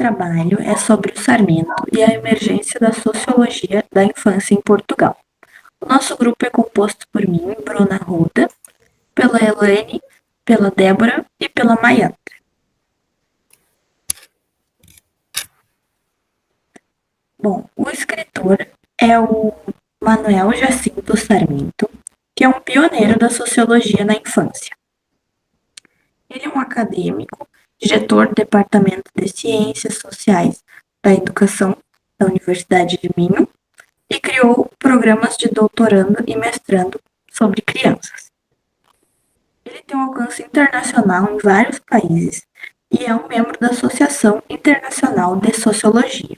trabalho é sobre o Sarmento e a emergência da sociologia da infância em Portugal. O nosso grupo é composto por mim, Bruna Ruda, pela Elaine, pela Débora e pela Maiana. Bom, o escritor é o Manuel Jacinto Sarmento, que é um pioneiro da sociologia na infância. Ele é um acadêmico, diretor do Departamento de Ciências Sociais da Educação da Universidade de Minho e criou programas de doutorando e mestrando sobre crianças. Ele tem um alcance internacional em vários países e é um membro da Associação Internacional de Sociologia.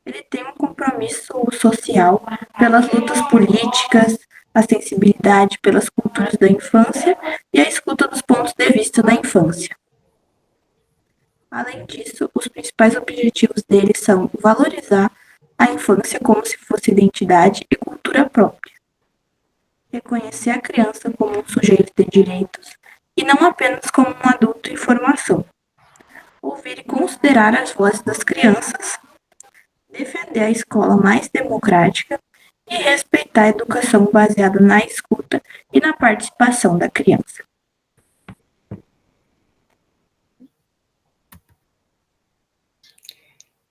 Ele tem um compromisso social pelas lutas políticas, a sensibilidade pelas culturas da infância e a escuta dos pontos de vista da infância. Além disso, os principais objetivos dele são valorizar a infância como se fosse identidade e cultura própria, reconhecer a criança como um sujeito de direitos e não apenas como um adulto em formação, ouvir e considerar as vozes das crianças, defender a escola mais democrática e respeitar a educação baseada na escuta e na participação da criança.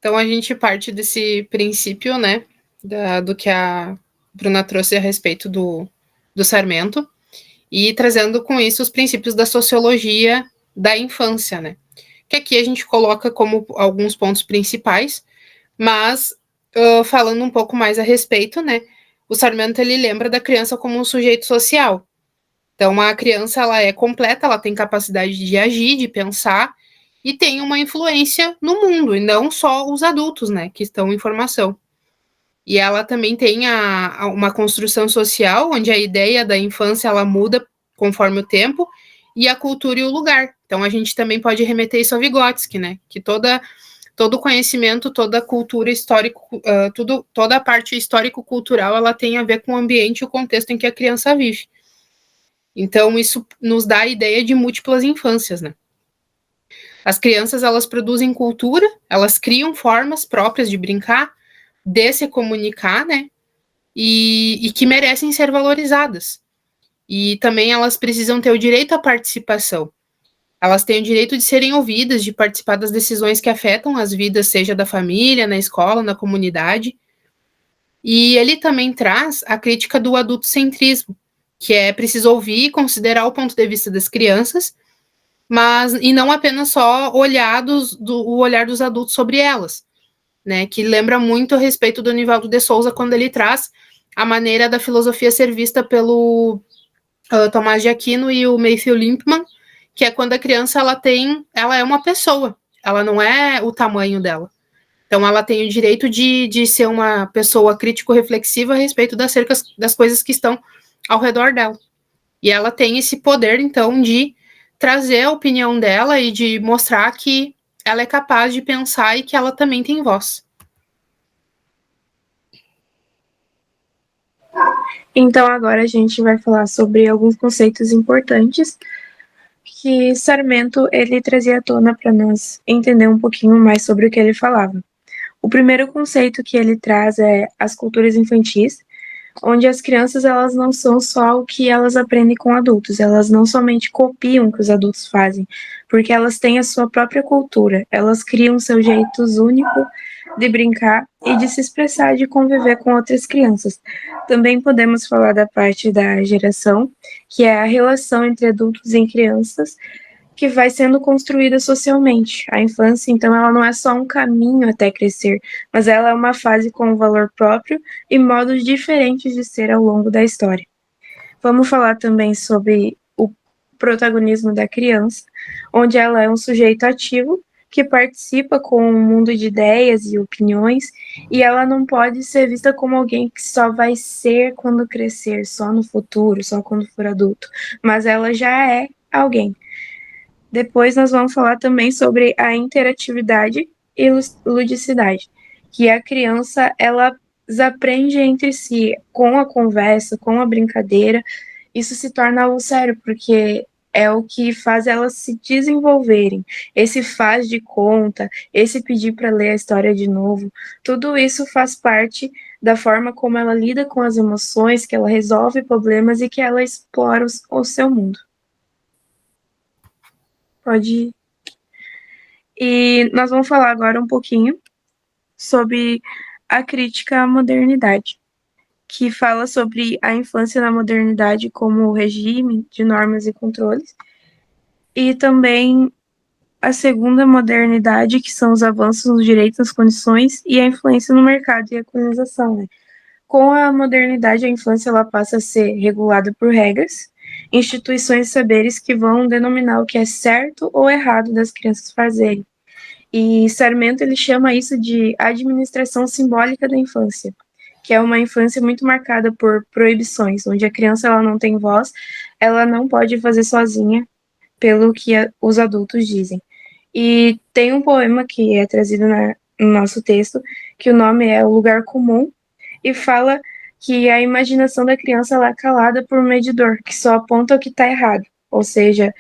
Então, a gente parte desse princípio, né, do que a Bruna trouxe a respeito do Sarmento, e trazendo com isso os princípios da sociologia da infância, né, que aqui a gente coloca como alguns pontos principais, mas falando um pouco mais a respeito, né, o Sarmento, ele lembra da criança como um sujeito social. Então, a criança, ela é completa, ela tem capacidade de agir, de pensar, e tem uma influência no mundo, e não só os adultos, né, que estão em formação. E ela também tem uma construção social, onde a ideia da infância, ela muda conforme o tempo, e a cultura e o lugar. Então, a gente também pode remeter isso a Vygotsky, né, que todo o conhecimento, toda a cultura histórica, toda a parte histórico-cultural, ela tem a ver com o ambiente e o contexto em que a criança vive. Então, isso nos dá a ideia de múltiplas infâncias, né? As crianças, elas produzem cultura, elas criam formas próprias de brincar, de se comunicar, né? E que merecem ser valorizadas. E também elas precisam ter o direito à participação. Elas têm o direito de serem ouvidas, de participar das decisões que afetam as vidas, seja da família, na escola, na comunidade. E ele também traz a crítica do adultocentrismo, que é preciso ouvir e considerar o ponto de vista das crianças, e não apenas só o olhar dos adultos sobre elas, né? Que lembra muito a respeito do Nivaldo de Souza, quando ele traz a maneira da filosofia ser vista pelo Tomás de Aquino e o Matthew Limpman, que é quando a criança ela é uma pessoa, ela não é o tamanho dela. Então, ela tem o direito de ser uma pessoa crítico-reflexiva a respeito das coisas que estão ao redor dela. E ela tem esse poder, então, de trazer a opinião dela e de mostrar que ela é capaz de pensar e que ela também tem voz. Então, agora a gente vai falar sobre alguns conceitos importantes que Sarmento ele trazia à tona para nós entender um pouquinho mais sobre o que ele falava. O primeiro conceito que ele traz é as culturas infantis, onde as crianças elas não são só o que elas aprendem com adultos, elas não somente copiam o que os adultos fazem, porque elas têm a sua própria cultura, elas criam seus jeitos únicos de brincar e de se expressar, de conviver com outras crianças. Também podemos falar da parte da geração, que é a relação entre adultos e crianças, que vai sendo construída socialmente. A infância, então, ela não é só um caminho até crescer, mas ela é uma fase com valor próprio e modos diferentes de ser ao longo da história. Vamos falar também sobre o protagonismo da criança, onde ela é um sujeito ativo que participa com um mundo de ideias e opiniões, e ela não pode ser vista como alguém que só vai ser quando crescer, só no futuro, só quando for adulto, mas ela já é alguém. Depois nós vamos falar também sobre a interatividade e ludicidade, que a criança ela aprende entre si com a conversa, com a brincadeira. Isso se torna algo sério, porque é o que faz elas se desenvolverem. Esse faz de conta, esse pedir para ler a história de novo, tudo isso faz parte da forma como ela lida com as emoções, que ela resolve problemas e que ela explora o seu mundo. Pode ir. E nós vamos falar agora um pouquinho sobre a crítica à modernidade, que fala sobre a infância na modernidade como regime de normas e controles, e também a segunda modernidade, que são os avanços nos direitos, nas condições e a influência no mercado e a colonização, né? Com a modernidade, a infância ela passa a ser regulada por regras, instituições e saberes que vão denominar o que é certo ou errado das crianças fazerem. E Sarmento ele chama isso de administração simbólica da infância, que é uma infância muito marcada por proibições, onde a criança ela não tem voz, ela não pode fazer sozinha pelo que os adultos dizem. E tem um poema que é trazido no nosso texto, que o nome é O Lugar Comum, e fala que a imaginação da criança ela é calada por um medidor, que só aponta o que está errado. Ou seja,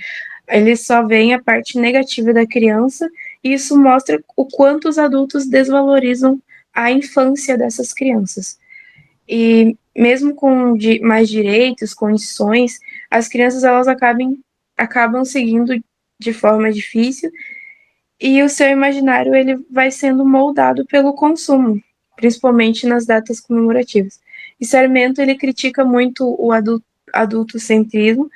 ele só vê a parte negativa da criança, e isso mostra o quanto os adultos desvalorizam a infância dessas crianças. E mesmo com mais direitos, condições, as crianças elas acabam seguindo de forma difícil e o seu imaginário ele vai sendo moldado pelo consumo, principalmente nas datas comemorativas. E Sarmento ele critica muito o adultocentrismo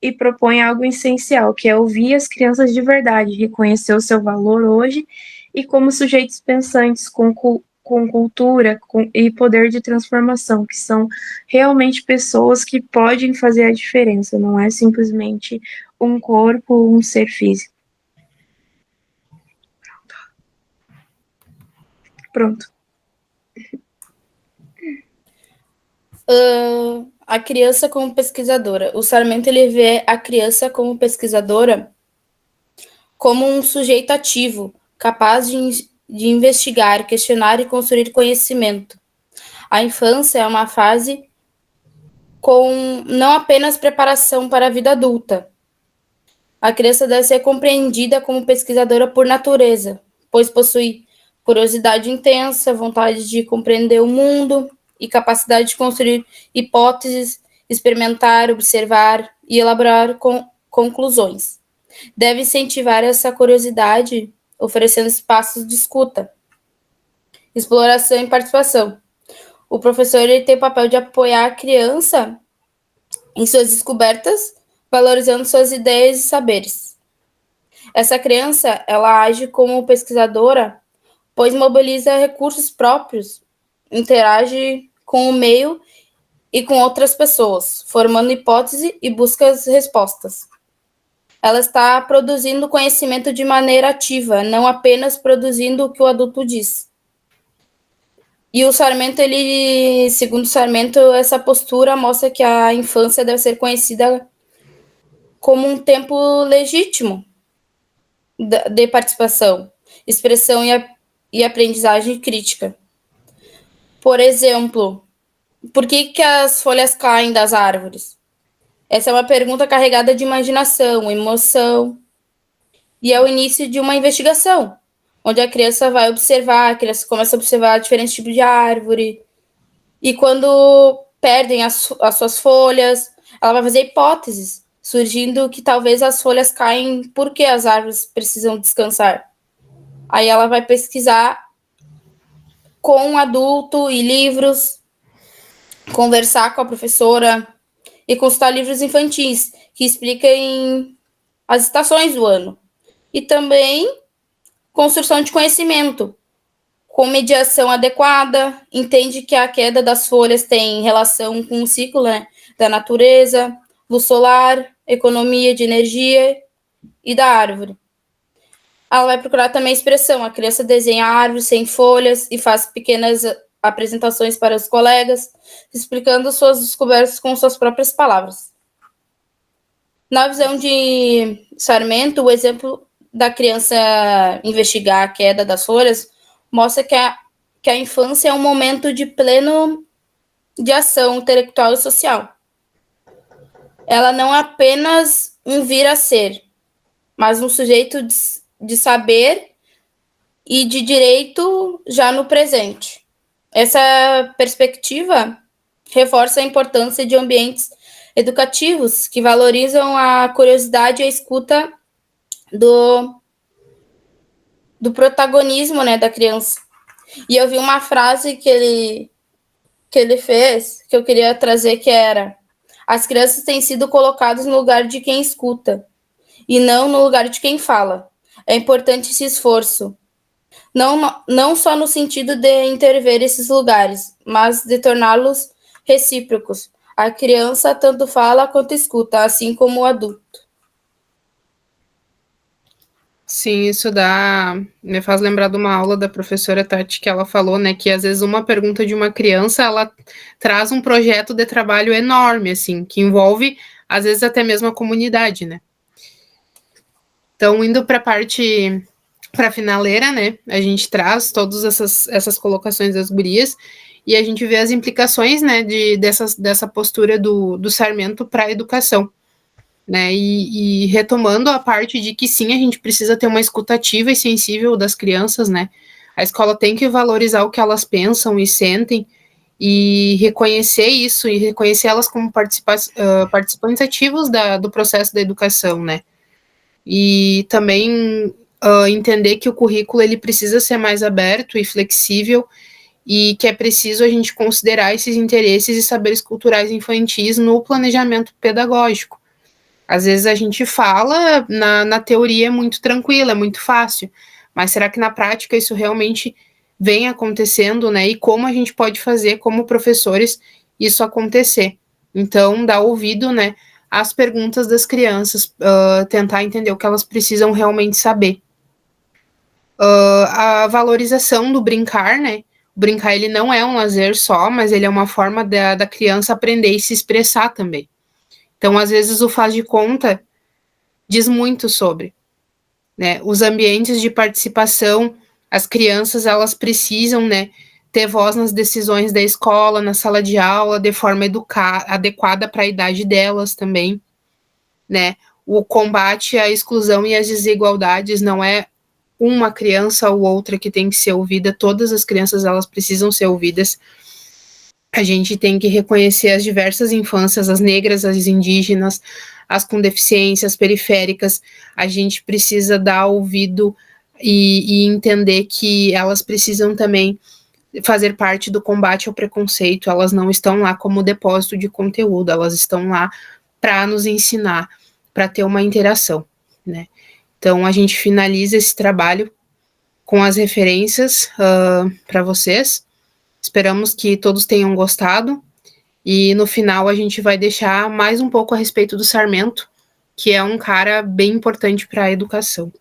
e propõe algo essencial, que é ouvir as crianças de verdade, reconhecer o seu valor hoje e como sujeitos pensantes com cultura e poder de transformação, que são realmente pessoas que podem fazer a diferença, não é simplesmente um corpo, um ser físico. Pronto. A criança como pesquisadora. O Sarmento ele vê a criança como pesquisadora como um sujeito ativo, capaz de investigar, questionar e construir conhecimento. A infância é uma fase com não apenas preparação para a vida adulta. A criança deve ser compreendida como pesquisadora por natureza, pois possui curiosidade intensa, vontade de compreender o mundo e capacidade de construir hipóteses, experimentar, observar e elaborar conclusões. Deve incentivar essa curiosidade, oferecendo espaços de escuta, exploração e participação. O professor ele tem o papel de apoiar a criança em suas descobertas, valorizando suas ideias e saberes. Essa criança, ela age como pesquisadora, pois mobiliza recursos próprios, interage com o meio e com outras pessoas, formando hipótese e busca as respostas. Ela está produzindo conhecimento de maneira ativa, não apenas produzindo o que o adulto diz. E o Sarmento, ele, segundo Sarmento, essa postura mostra que a infância deve ser conhecida como um tempo legítimo de participação, expressão e aprendizagem crítica. Por exemplo, por que as folhas caem das árvores? Essa é uma pergunta carregada de imaginação, emoção, e é o início de uma investigação, onde a criança vai observar, a criança começa a observar diferentes tipos de árvore, e quando perdem as suas folhas, ela vai fazer hipóteses, surgindo que talvez as folhas caem porque as árvores precisam descansar. Aí ela vai pesquisar com um adulto e livros, conversar com a professora e consultar livros infantis que explicam as estações do ano. E também construção de conhecimento, com mediação adequada, entende que a queda das folhas tem relação com o ciclo, né, da natureza, luz solar, economia de energia e da árvore. Ela vai procurar também expressão. A criança desenha a árvore sem folhas e faz pequenas apresentações para os colegas, explicando suas descobertas com suas próprias palavras. Na visão de Sarmento, o exemplo da criança investigar a queda das folhas mostra que a infância é um momento de pleno de ação intelectual e social. Ela não apenas um vir a ser, mas um sujeito de saber e de direito já no presente. Essa perspectiva reforça a importância de ambientes educativos que valorizam a curiosidade e a escuta do protagonismo, né, da criança. E eu vi uma frase que ele fez, que eu queria trazer, que era: as crianças têm sido colocadas no lugar de quem escuta, e não no lugar de quem fala. É importante esse esforço, não só no sentido de intervir esses lugares, mas de torná-los recíprocos. A criança tanto fala quanto escuta, assim como o adulto. Sim, isso me faz lembrar de uma aula da professora Tati, que ela falou, né, que às vezes uma pergunta de uma criança, ela traz um projeto de trabalho enorme, assim, que envolve, às vezes, até mesmo a comunidade, né. Então, indo para a finaleira, né, a gente traz todas essas colocações das gurias, e a gente vê as implicações, né, dessa postura do Sarmento para a educação, né, e retomando a parte de que sim, a gente precisa ter uma escuta ativa e sensível das crianças, né, a escola tem que valorizar o que elas pensam e sentem, e reconhecer isso, e reconhecer elas como participantes ativos do processo da educação, né, e também entender que o currículo ele precisa ser mais aberto e flexível, e que é preciso a gente considerar esses interesses e saberes culturais infantis no planejamento pedagógico. Às vezes a gente fala, na teoria é muito tranquilo, é muito fácil, mas será que na prática isso realmente vem acontecendo, né? E como a gente pode fazer, como professores, isso acontecer? Então, dar ouvido, né, às perguntas das crianças, tentar entender o que elas precisam realmente saber. A valorização do brincar, né? O brincar, ele não é um lazer só, mas ele é uma forma da criança aprender e se expressar também. Então, às vezes, o faz de conta diz muito sobre, né? Os ambientes de participação, as crianças, elas precisam, né, ter voz nas decisões da escola, na sala de aula, de forma adequada para a idade delas também, né? O combate à exclusão e às desigualdades não é uma criança ou outra que tem que ser ouvida, todas as crianças, elas precisam ser ouvidas. A gente tem que reconhecer as diversas infâncias, as negras, as indígenas, as com deficiências periféricas. A gente precisa dar ouvido e entender que elas precisam também fazer parte do combate ao preconceito. Elas não estão lá como depósito de conteúdo, elas estão lá para nos ensinar, para ter uma interação, né? Então, a gente finaliza esse trabalho com as referências para vocês. Esperamos que todos tenham gostado. E no final a gente vai deixar mais um pouco a respeito do Sarmento, que é um cara bem importante para a educação.